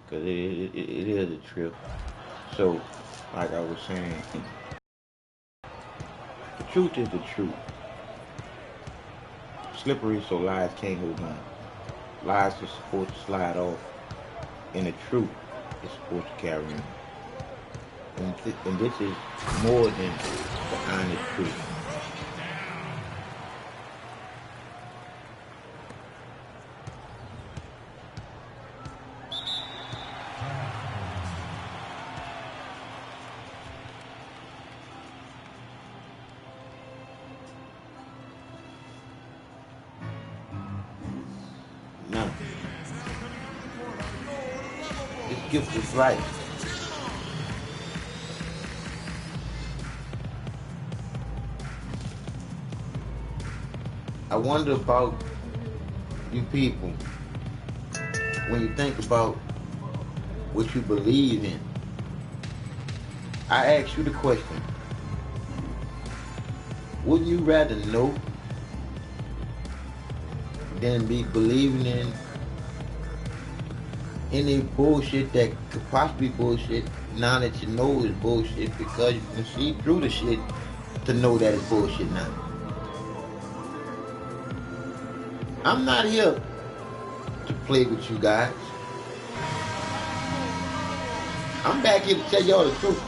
Cause it is a trip. So, like I was saying, the truth is the truth. Slippery, so lies can't hold on. Lies are supposed to slide off, and the truth is supposed to carry on. And this is more than the honest truth. Now, this gift is right. I wonder about you people when you think about what you believe in. I ask you the question, wouldn't you rather know than be believing in any bullshit that could possibly be bullshit now that you know is bullshit because you can see through the shit to know that it's bullshit now? I'm not here to play with you guys. I'm back here to tell y'all the truth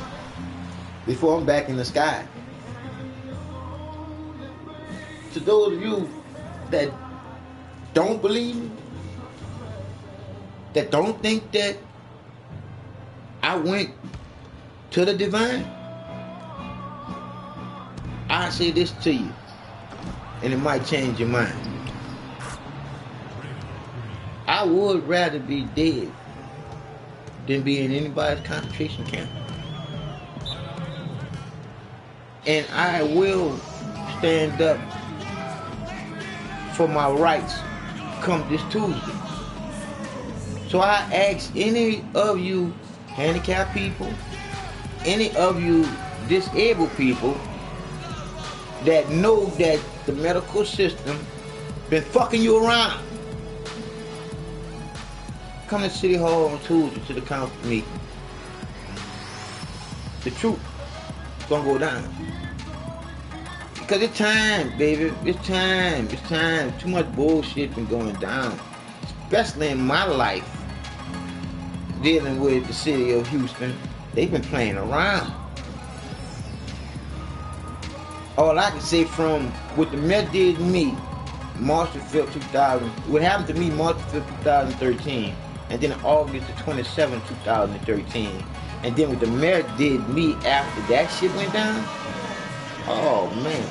before I'm back in the sky. To those of you that don't believe me, that don't think that I went to the divine, I say this to you, and it might change your mind. I would rather be dead than be in anybody's concentration camp. And I will stand up for my rights come this Tuesday. So I ask any of you handicapped people, any of you disabled people that know that the medical system been fucking you around, come to City Hall on Tuesday to the council meeting. The truth is gonna go down. Because it's time, baby. It's time. It's time. Too much bullshit been going down. Especially in my life. Dealing with the city of Houston. They've been playing around. All I can say from what the Met did to me, March the 5th, 2000, what happened to me March the 5th, 2013, and then August the 27th, 2013, and then what the mayor did to me after that shit went down, oh man,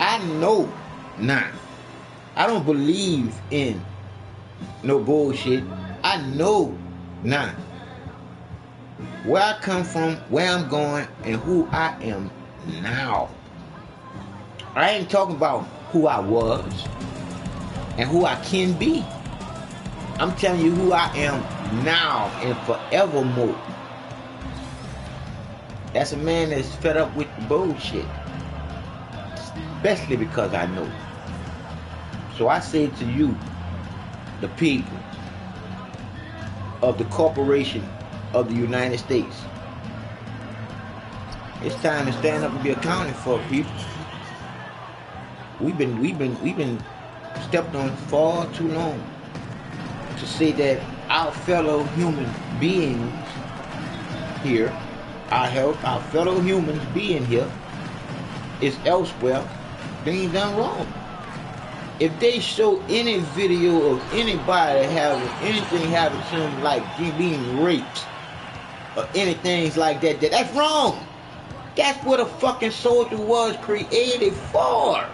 I know now. I don't believe in no bullshit. I know now where I come from, where I'm going, and who I am now. I ain't talking about who I was and who I can be. I'm telling you who I am now and forevermore. That's a man that's fed up with the bullshit. Especially because I know. So I say to you, the people of the corporation of the United States, it's time to stand up and be accounted for, people. We've been stepped on far too long to say that our fellow human beings here, our fellow humans being here is elsewhere being done wrong. If they show any video of anybody having anything happen to them like being raped or anything like that, that's wrong. That's what a fucking soldier was created for.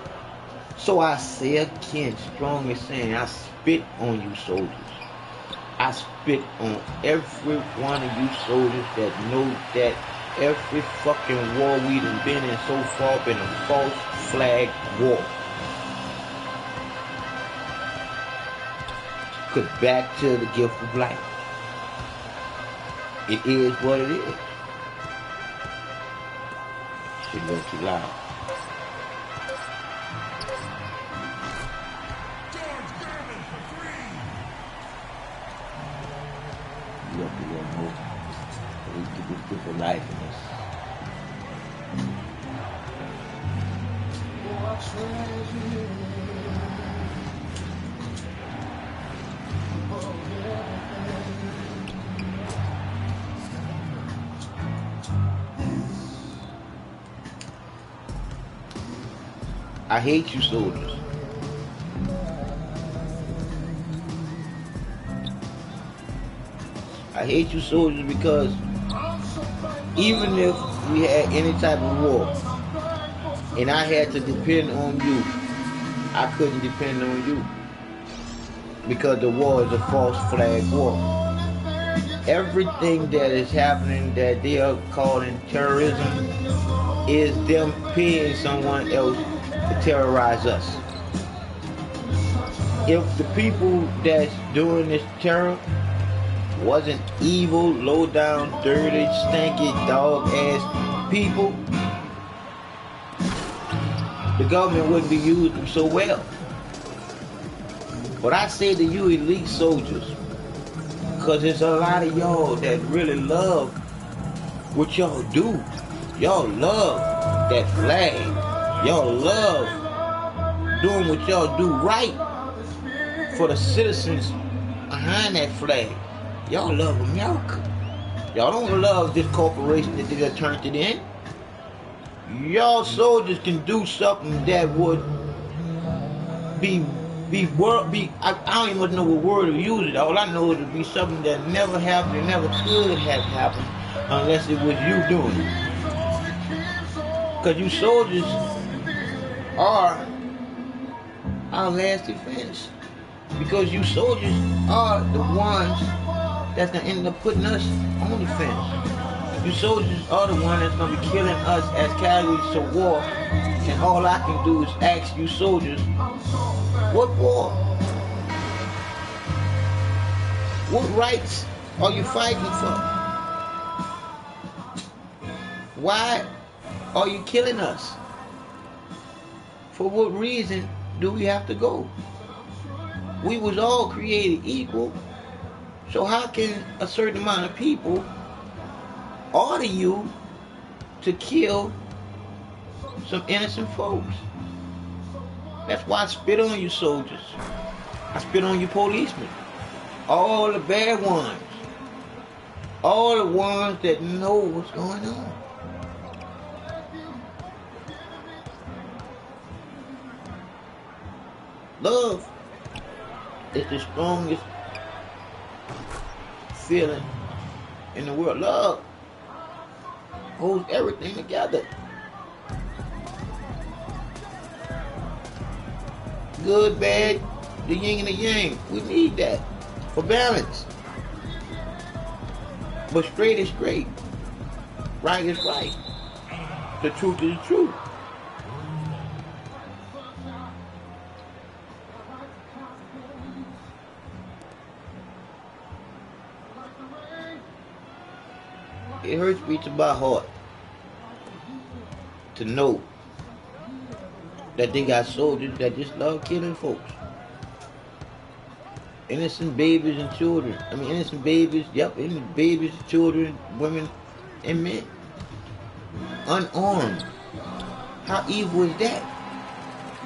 So I say again, strongly saying, I spit on you soldiers. I spit on every one of you soldiers that know that every fucking war we done been in so far been a false flag war. Cause back to the gift of life. It is what it is. Shit a little too loud. up a little more. So we can get this good life in us. I hate you soldiers. I hate you soldiers because even if we had any type of war and I had to depend on you, I couldn't depend on you because the war is a false flag war. Everything that is happening that they are calling terrorism is them paying someone else to terrorize us. If the people that's doing this terror wasn't evil, low down, dirty, stinky, dog ass people, the government wouldn't be using them so well. But I say to you elite soldiers, because there's a lot of y'all that really love what y'all do. Y'all love that flag. Y'all love doing what y'all do right for the citizens behind that flag. Y'all love America. Y'all don't love this corporation that they just turned it in. Y'all soldiers can do something that would I don't even know what word to use it. All I know is it would be something that never happened and never could have happened unless it was you doing it. Because you soldiers are our last defense. Because you soldiers are the ones that's going to end up putting us on defense. You soldiers are the ones that's going to be killing us as casualties to war. And all I can do is ask you soldiers, what war? What rights are you fighting for? Why are you killing us? For what reason do we have to go? We was all created equal. So how can a certain amount of people order you to kill some innocent folks? That's why I spit on you soldiers. I spit on you policemen. All the bad ones. All the ones that know what's going on. Love is the strongest feeling in the world. Love holds everything together. Good, bad, the yin and the yang. We need that for balance. But straight is straight. Right is right. The truth is the truth. It hurts me to my heart to know that they got soldiers that just love killing folks. Innocent babies and children. Innocent babies, innocent babies, children, women, and men. Unarmed. How evil is that?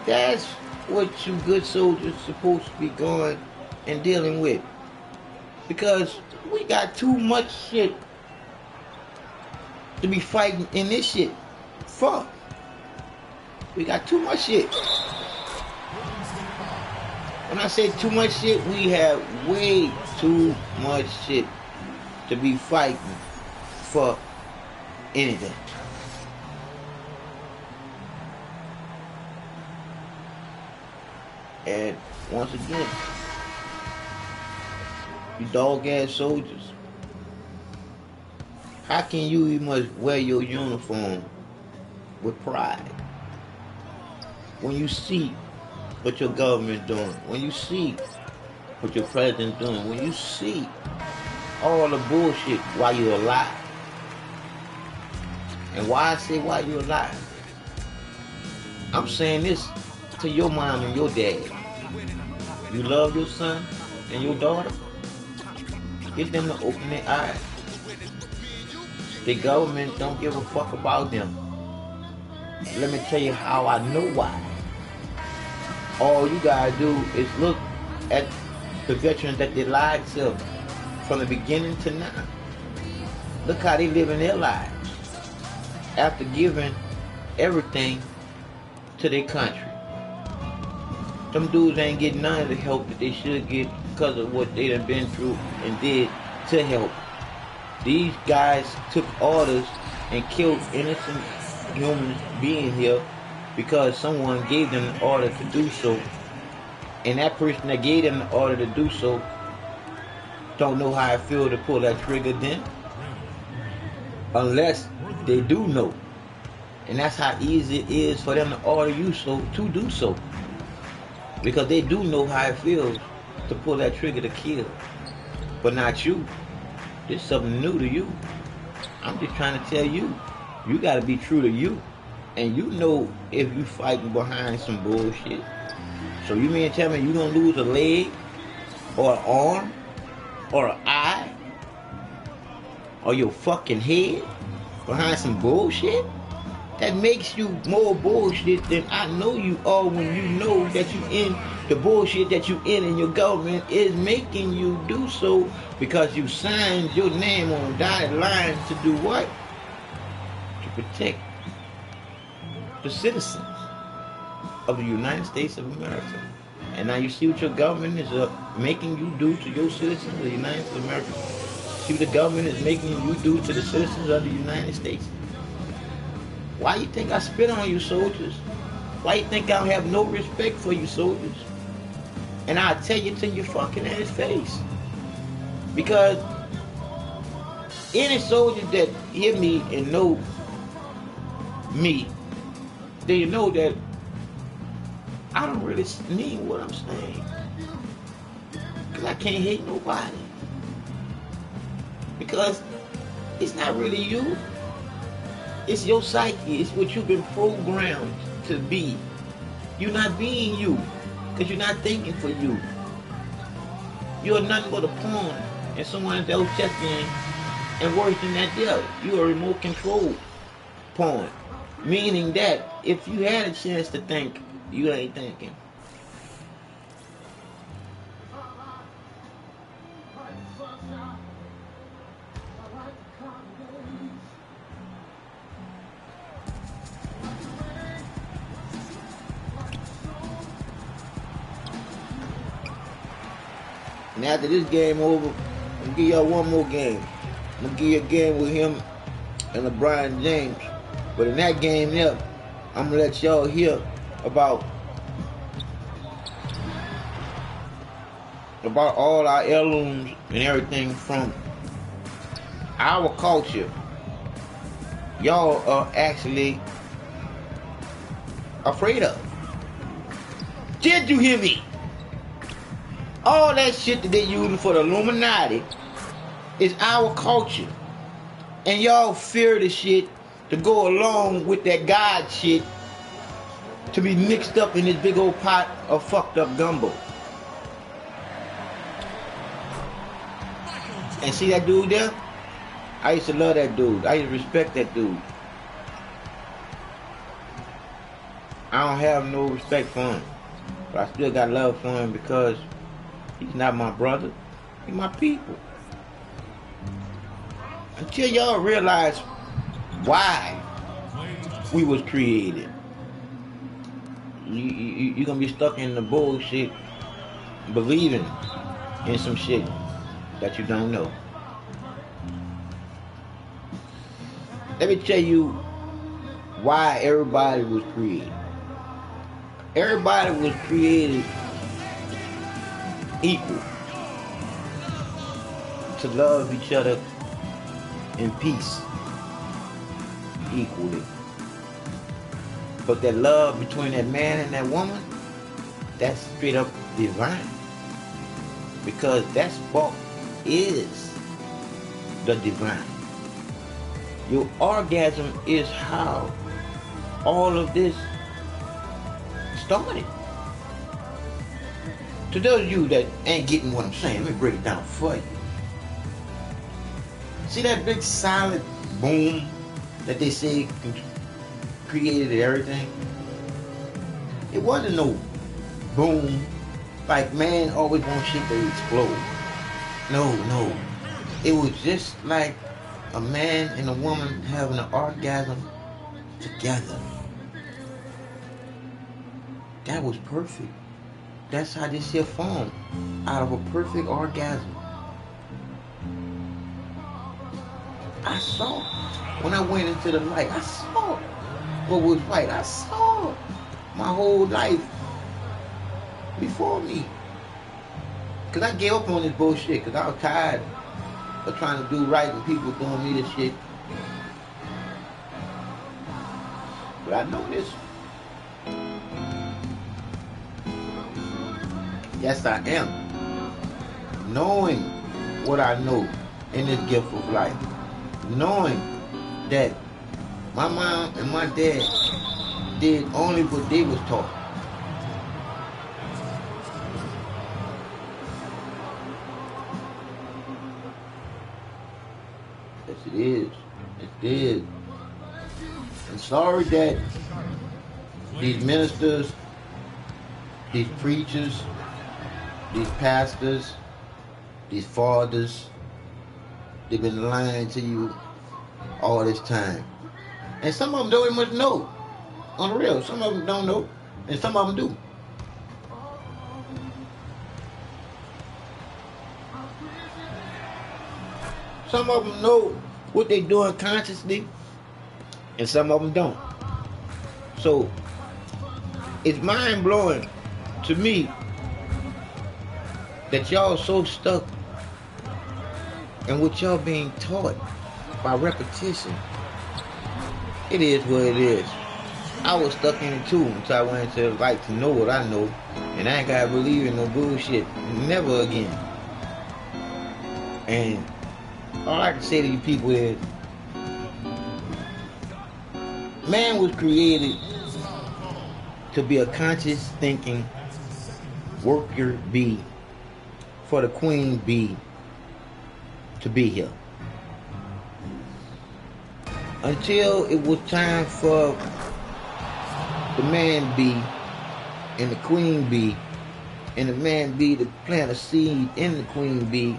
That's what you good soldiers supposed to be going and dealing with. Because we got too much shit to be fighting in this shit. Fuck. We got too much shit. When I say too much shit, we have way too much shit to be fighting for anything. And once again, you dog ass soldiers, how can you even wear your uniform with pride when you see what your government's doing, when you see what your president's doing, when you see all the bullshit while you're alive? And why I say while you're alive? I'm saying this to your mom and your dad. You love your son and your daughter? Get them to open their eyes. The government don't give a fuck about them. Let me tell you how I know why. All you gotta do is look at the veterans that they lied to from the beginning to now. Look how they living their lives after giving everything to their country. Them dudes ain't getting none of the help that they should get because of what they done been through and did to help. These guys took orders and killed innocent human beings here because someone gave them the order to do so. And that person that gave them the order to do so don't know how it feels to pull that trigger then. Unless they do know. And that's how easy it is for them to order you so to do so. Because they do know how it feels to pull that trigger to kill. But not you. This is something new to you. I'm just trying to tell you, you gotta be true to you. And you know if you fighting behind some bullshit. So you mean tell me you gonna lose a leg or an arm or an eye or your fucking head behind some bullshit? That makes you more bullshit than I know you are when you know that you in the bullshit that you in and your government is making you do so because you signed your name on dotted lines to do what? To protect the citizens of the United States of America. And now you see what your government is making you do to your citizens of the United States of America. See what the government is making you do to the citizens of the United States. Why you think I spit on you soldiers? Why you think I don't have no respect for you soldiers? And I'll tell you to your fucking ass face. Because any soldier that hear me and know me, they know that I don't really mean what I'm saying. Because I can't hate nobody. Because it's not really you. It's your psyche. It's what you've been programmed to be. You're not being you. Because you're not thinking for you. You're nothing but a pawn in someone else's chess game. And worse than that, you're a remote control pawn. Meaning that if you had a chance to think, you ain't thinking. And after this game over, I'm gonna give y'all one more game. I'm gonna give you a game with him and LeBron James. But in that game there, I'm gonna let y'all hear about all our heirlooms and everything from our culture. Y'all are actually afraid of. Did you hear me? All that shit that they using for the Illuminati is our culture. And y'all fear the shit to go along with that God shit to be mixed up in this big old pot of fucked up gumbo. And see that dude there? I used to love that dude. I used to respect that dude. I don't have no respect for him. But I still got love for him because he's not my brother. He's my people. Until y'all realize why we was created, you're gonna be stuck in the bullshit believing in some shit that you don't know. Let me tell you why everybody was created. Everybody was created equal, to love each other in peace equally. But that love between that man and that woman, that's straight up divine. Because that spark is the divine. Your orgasm is how all of this started. To those of you that ain't getting what I'm saying, let me break it down for you. See that big solid boom that they say created everything? It wasn't no boom. Like man always wants shit to explode. No, no. It was just like a man and a woman having an orgasm together. That was perfect. That's how this shit formed. Out of a perfect orgasm. I saw. When I went into the light, I saw what was right. I saw my whole life before me. Because I gave up on this bullshit. Because I was tired of trying to do right and people doing me this shit. But I know this. Yes, I am. Knowing what I know in this gift of life. Knowing that my mom and my dad did only what they was taught. Yes, it is. It did. I'm sorry that these ministers, these preachers, these pastors, these fathers, they've been lying to you all this time. And some of them don't even know. On the real, some of them don't know, and some of them do. Some of them know what they're doing consciously, and some of them don't. So, it's mind-blowing to me that y'all so stuck in what y'all being taught by repetition. It is what it is. I was stuck in it too until I went into like to know what I know, and I ain't gotta believe in no bullshit never again. And all I can say to you people is, man was created to be a conscious thinking worker bee for the queen bee to be here. Until it was time for the man bee and the queen bee and the man bee to plant a seed in the queen bee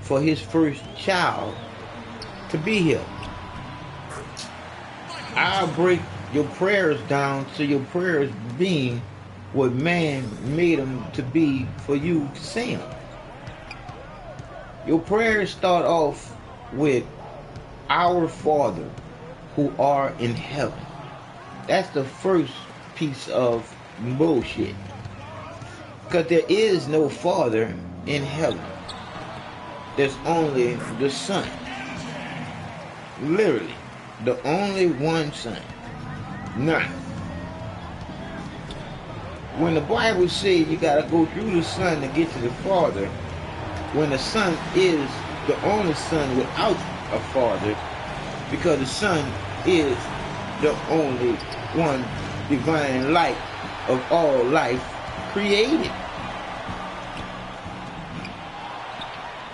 for his first child to be here. I'll break your prayers down to your prayers being what man made them to be for you to say them. Your prayers start off with our Father who are in heaven. That's the first piece of bullshit. Because there is no Father in heaven. There's only the Son. Literally. The only one Son. None. When the Bible says you gotta go through the Son to get to the Father, when the Son is the only Son without a Father, because the Son is the only one divine light of all life created.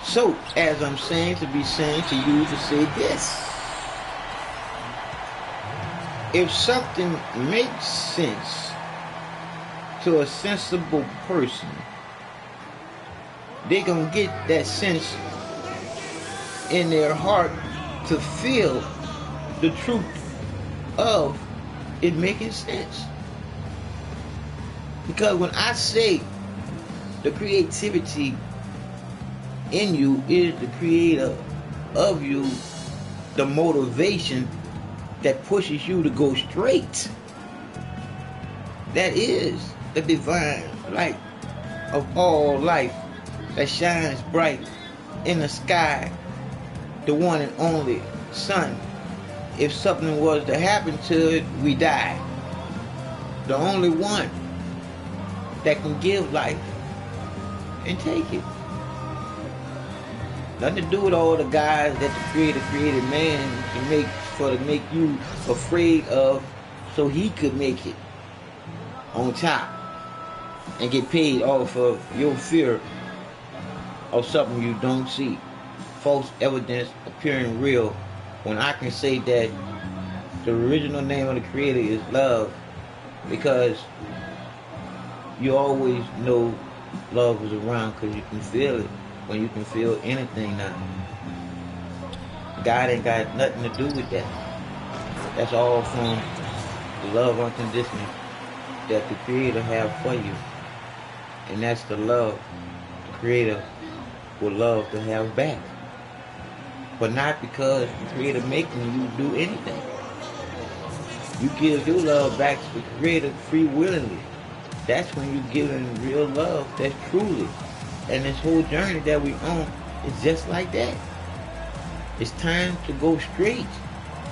So, as I'm saying to be saying to you to say this, if something makes sense to a sensible person, they gonna get that sense in their heart to feel the truth of it making sense. Because when I say the creativity in you is the creator of you, the motivation that pushes you to go straight, that is the divine light of all life that shines bright in the sky, the one and only sun. If something was to happen to it, we die. The only one that can give life and take it. Nothing to do with all the guys that the Creator created man to make you afraid of, so he could make it on top and get paid off of your fear of something you don't see. false evidence appearing real when I can say that the original name of the Creator is love, because you always know love is around because you can feel it when you can feel anything now. God ain't got nothing to do with that. That's all from the love unconditional that the Creator have for you. And that's the love the Creator would love to have back. But not because the Creator making you do anything. You give your love back to the Creator free willingly. That's when you're giving real love that's truly. And this whole journey that we on is just like that. It's time to go straight.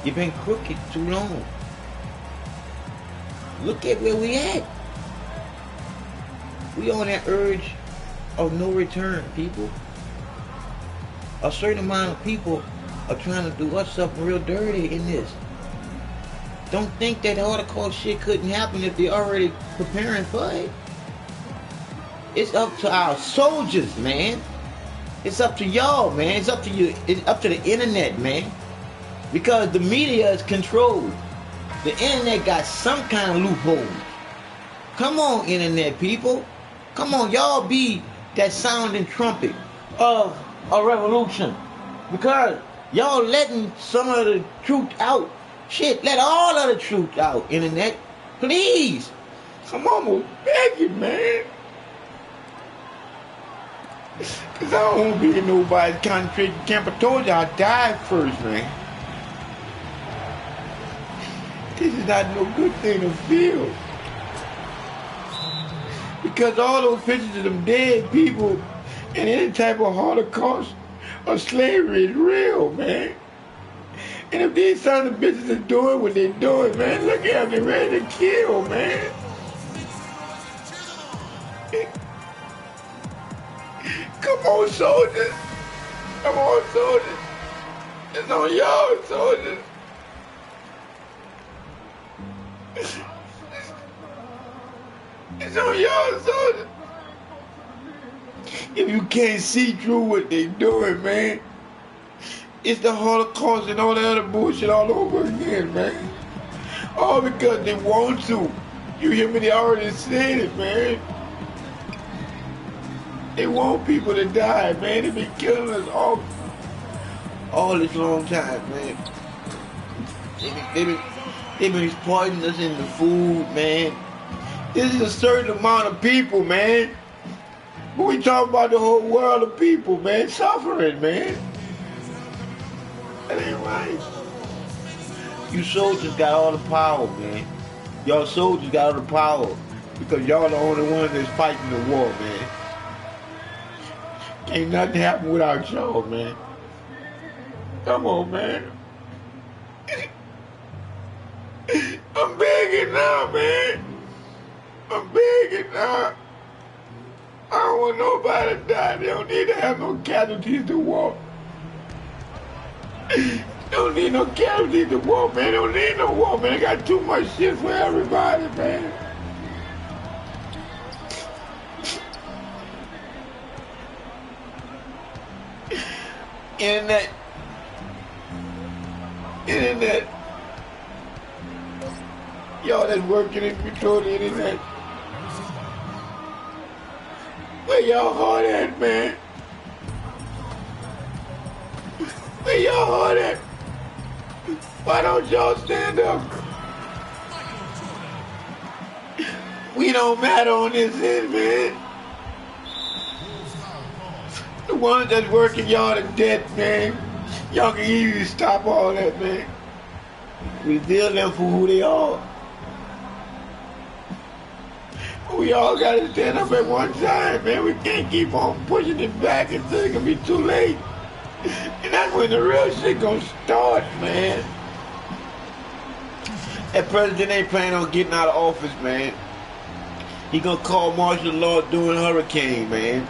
You've been crooked too long. Look at where we at. We on that urge of no return, people. A certain amount of people are trying to do us something real dirty in this. Don't think that Holocaust shit couldn't happen if they're already preparing for it. It's up to our soldiers, man. It's up to y'all, man. It's up to you. It's up to the internet, man. Because the media is controlled. The internet got some kind of loophole. Come on, internet people. Come on, y'all be that sounding trumpet of a revolution. Because y'all letting some of the truth out. Shit, let all of the truth out, internet. Please. Come on, I'm begging, man. Because I don't want to be in nobody's concentration camp. I told you I died first, man. This is not no good thing to feel. Because all those pictures of them dead people and any type of Holocaust or slavery is real, man. And if these sons of bitches are doing what they're doing, man, look at them, they're ready to kill, man. Come on, soldiers. Come on, soldiers. It's on y'all, soldiers. It's on y'all, soldiers. If you can't see through what they doing, man, it's the Holocaust and all that other bullshit all over again, man. All because they want to. You hear me? They already said it, man. They want people to die, man. They've been killing us all this long time, man. They've been poisoning us in the food, man. This is a certain amount of people, man. But we talk about the whole world of people, man, suffering, man. That ain't right. You soldiers got all the power, man. Y'all soldiers got all the power because y'all the only ones that's fighting the war, man. Ain't nothing happen without y'all, man. Come on, man. I'm begging now, man. I'm begging now. I don't want nobody to die. They don't need to have no casualties to war. They don't need no casualties to war, man. They don't need no war, man. They got too much shit for everybody, man. Internet. Y'all that's working in control the internet. Where y'all heart at, man? Where y'all heart at? Why don't y'all stand up? We don't matter on this end, man. The ones that's working y'all to death, man. Y'all can easily stop all that, man. Reveal them for who they are. We all gotta stand up at one time, man. We can't keep on pushing it back until it's gonna be too late. And that's when the real shit gonna start, man. That president ain't planning on getting out of office, man. He gonna call martial law during hurricane, man.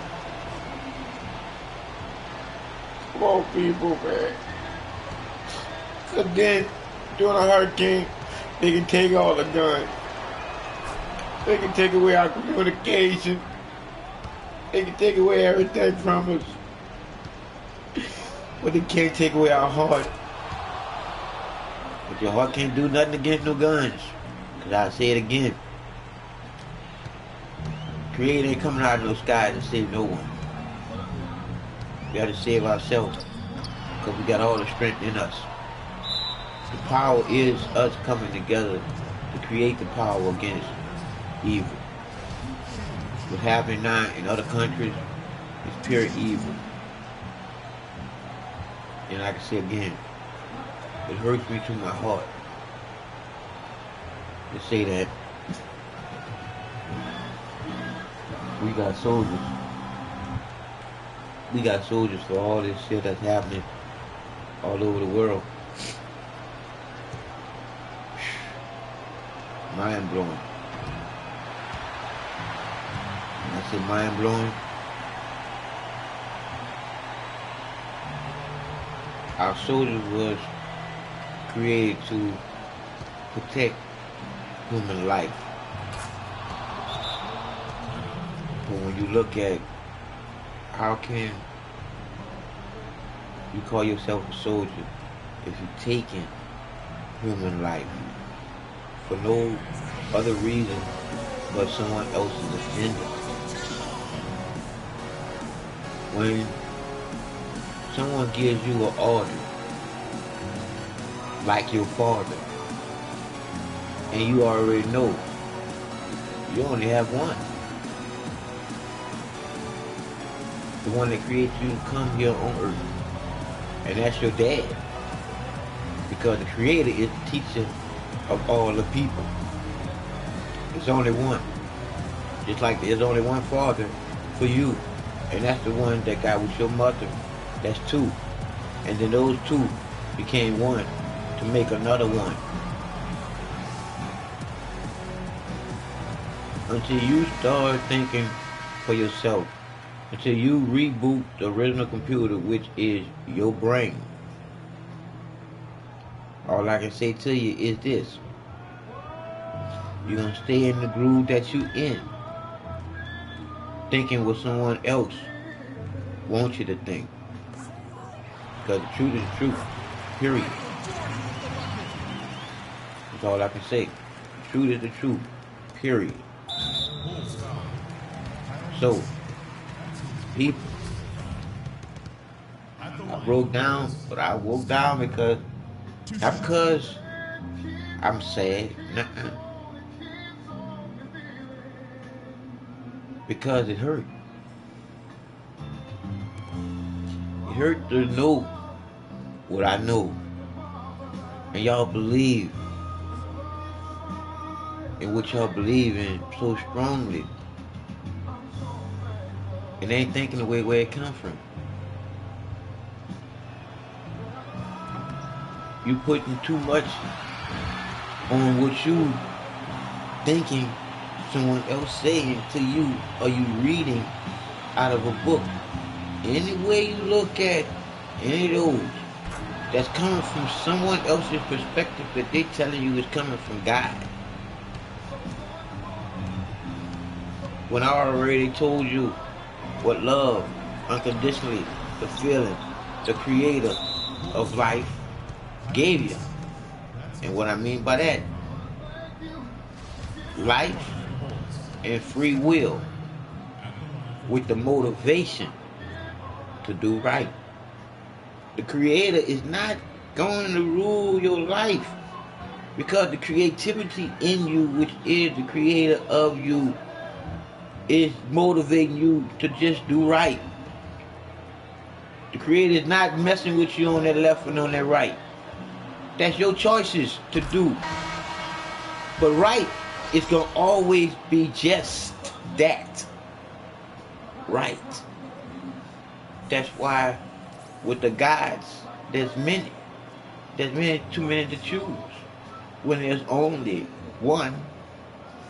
Come on, people, man. So then, during a hurricane, they can take all the guns. They can take away our communication. They can take away everything from us. But they can't take away our heart. But your heart can't do nothing against no guns. Because I'll say it again. Creator ain't coming out of no sky to save no one. We got to save ourselves. Because we got all the strength in us. The power is us coming together to create the power against evil. What's happening now in other countries is pure evil. And like I say again, it hurts me to my heart to say that we got soldiers. We got soldiers for all this shit that's happening all over the world. Mind blowing. When I say mind blowing, our soldiers was created to protect human life. But when you look at how can you call yourself a soldier if you're taking human life for no other reason but someone else's agenda? When someone gives you an order, like your father, and you already know you only have one, the one that created you to come here on earth, and that's your dad, because the creator is the teacher of all the people. There's only one, just like there's only one father for you, and that's the one that got with your mother. That's two, and then those two became one to make another one. Until you start thinking for yourself, until you reboot the original computer, which is your brain, all I can say to you is this: you're gonna stay in the groove that you in, thinking what someone else wants you to think. Because the truth is the truth, period. That's all I can say. The truth is the truth, period. So, people, I broke down, but I woke down because, not because I'm sad, because it hurt. It hurt to know what I know, and y'all believe in what y'all believe in so strongly, and they ain't thinking the way where it come from. You putting too much on what you thinking someone else saying to you, or you reading out of a book. Any way you look at any of those that's coming from someone else's perspective that they telling you is coming from God. When I already told you what love, unconditionally, the feeling, the creator of life gave you. And what I mean by that, life and free will with the motivation to do right. The creator is not going to rule your life, because the creativity in you, which is the creator of you, is motivating you to just do right. The creator is not messing with you on that left and on that right. That's your choices to do. But right is going to always be just that. Right. That's why with the gods, there's many. There's too many to choose, when there's only one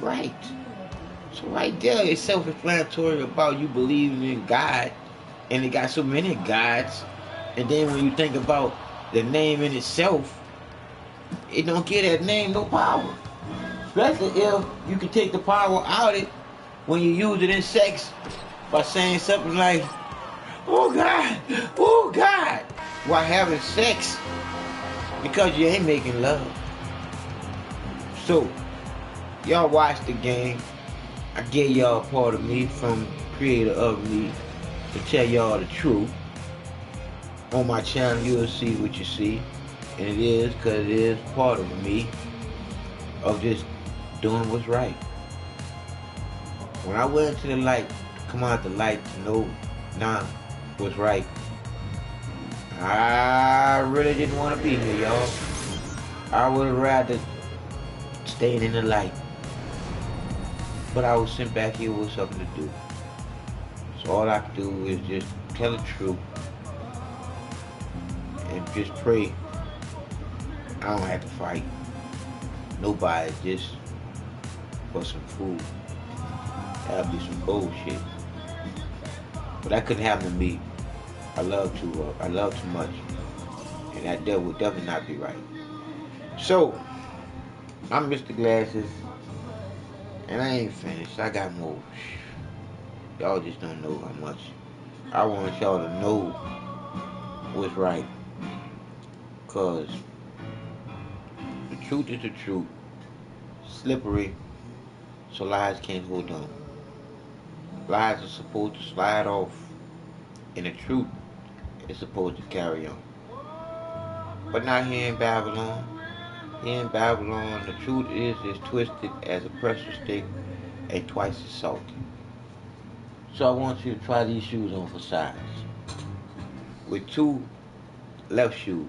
right. So right there, it's self-explanatory about you believing in God, and it got so many gods. And then when you think about the name in itself, it don't give that name no power. Especially if you can take the power out of it when you use it in sex by saying something like, "Oh God, oh God." while having sex because you ain't making love. So, y'all watch the game. I gave y'all a part of me from creator of me to tell y'all the truth. On my channel, you'll see what you see. And it is because it is part of me of just doing what's right. When I went into the light, come out the light to know now what's right, I really didn't want to be here, y'all. I would have rather stayed in the light. But I was sent back here with something to do. So all I can do is just tell the truth and just pray I don't have to fight nobody just for some food. That'd be some bullshit. But that couldn't happen to me. I love too much. And that would definitely not be right. So, I'm Mr. Glasses. And I ain't finished. I got more. Y'all just don't know how much. I want y'all to know what's right. Cause the truth is the truth. Slippery, so lies can't hold on. Lies are supposed to slide off, and the truth is supposed to carry on. But not here in Babylon. Here in Babylon, the truth is as twisted as a pressure stick and twice as salty. So I want you to try these shoes on for size. With two left shoes,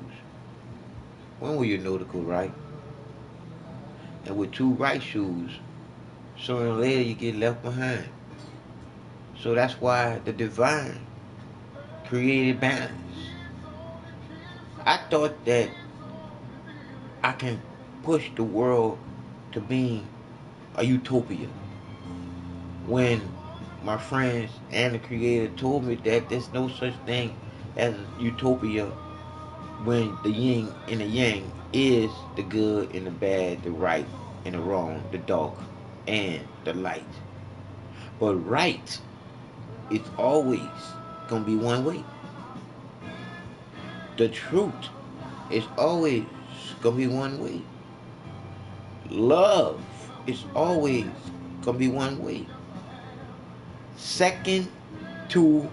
when will you know to go right? And with two right shoes, sooner or later you get left behind. So that's why the divine created balance. I thought that I can push the world to being a utopia. When my friends and the creator told me that there's no such thing as a utopia when the yin and the yang is the good and the bad, the right and the wrong, the dark and the light. But right is always gonna be one way. The truth is always gonna be one way. Love is always gonna be one way. Second to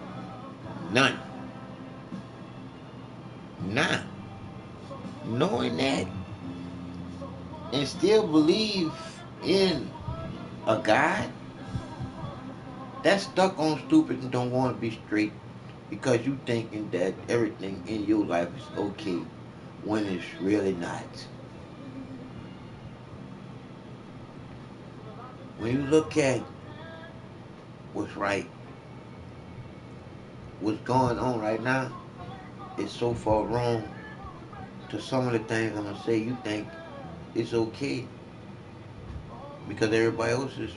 none. Now, knowing that and still believe in a God that's stuck on stupid and don't want to be straight because you thinking that everything in your life is okay when it's really not. When you look at what's right, what's going on right now, it's so far wrong to some of the things I'm gonna say. You think it's okay because everybody else is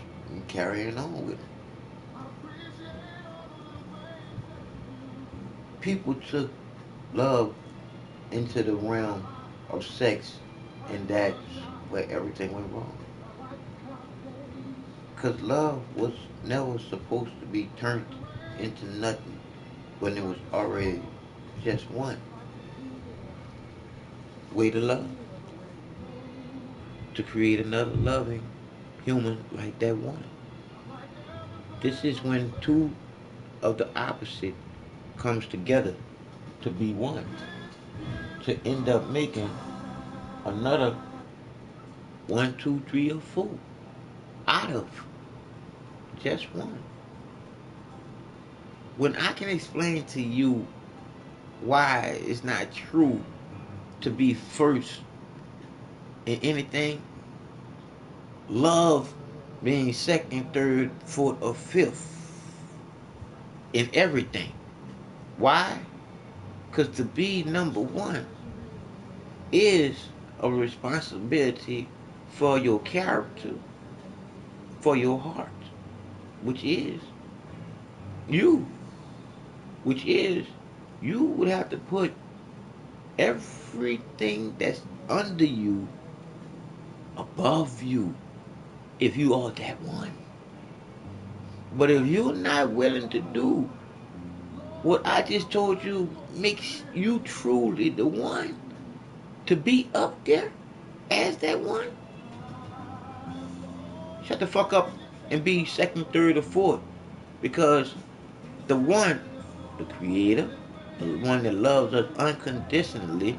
carrying on with it. People took love into the realm of sex, and that's where everything went wrong. Because love was never supposed to be turned into nothing when it was already just one way to love. To create another loving human like that one. This is when two of the opposite comes together to be one. To end up making another one, two, three, or four out of just one. When I can explain to you why it's not true to be first in anything, love being second, third, fourth, or fifth in everything. Why? Because to be number one is a responsibility for your character, for your heart, which is you, which is you would have to put everything that's under you above you if you are that one. But if you're not willing to do What I just told you makes you truly the one to be up there as that one. Shut the fuck up and be second, third, or fourth. Because the one, the creator, the one that loves us unconditionally,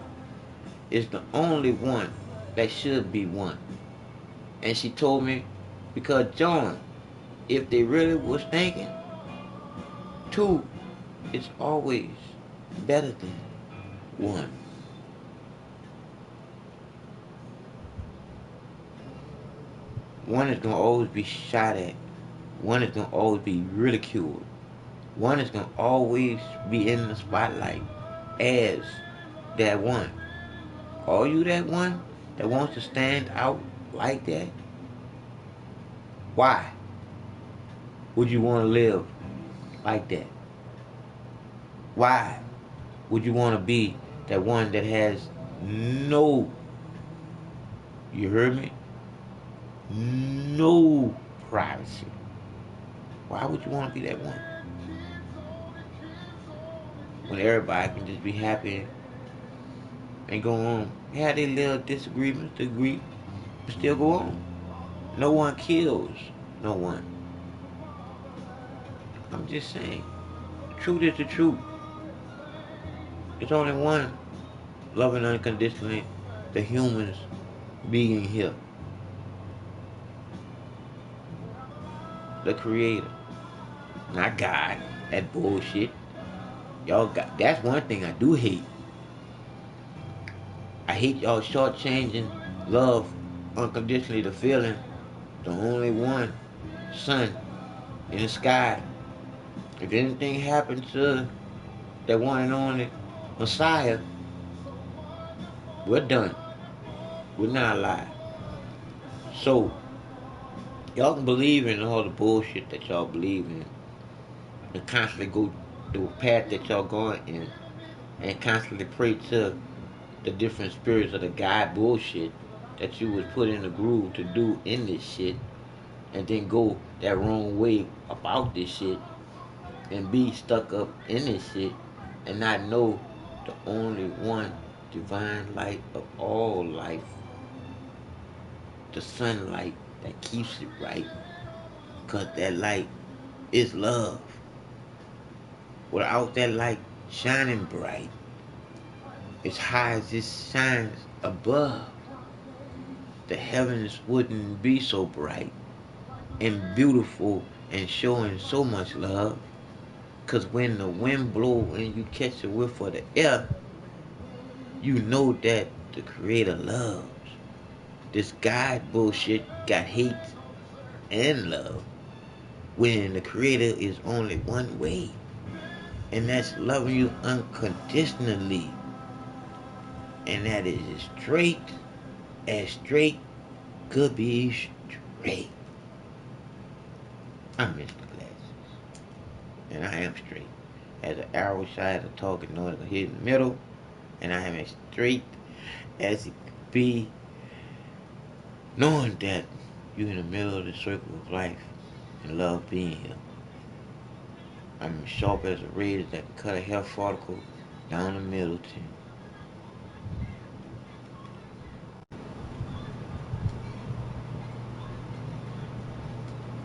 is the only one that should be one. And she told me, because John, if they really was thinking, two is always better than one. One is gonna always be shot at. One is gonna always be ridiculed. One is gonna always be in the spotlight as that one. Are you that one that wants to stand out like that? Why would you want to live like that? Why would you want to be that one that has no, you heard me? No privacy. Why would you want to be that one? When everybody can just be happy and go on. Have their little disagreements, agree, but still go on. No one kills no one. I'm just saying. Truth is the truth. There's only one loving unconditionally the humans being here. The creator. Not God. That bullshit. Y'all got that's one thing I do hate. I hate y'all shortchanging love unconditionally the feeling. The only one sun in the sky. If anything happens to that one and only Messiah, we're done. We're not alive. So y'all can believe in all the bullshit that y'all believe in and constantly go the path that y'all going in and constantly pray to the different spirits of the God bullshit that you was put in the groove to do in this shit and then go that wrong way about this shit and be stuck up in this shit and not know the only one divine light of all life, the sunlight that keeps it right, because that light is love. Without that light shining bright, as high as it shines above, the heavens wouldn't be so bright and beautiful and showing so much love. Cause when the wind blow and you catch a whiff of the air, you know that the creator loves. This God bullshit got hate and love. When the creator is only one way. And that's loving you unconditionally. And that is as straight could be straight. I'm Mr. Glasses. And I am straight. As an arrow side of talking noise hit in the middle. And I am as straight as it could be, knowing that you're in the middle of the circle of life and love being here. I'm sharp as a razor that can cut a hair follicle down the middle.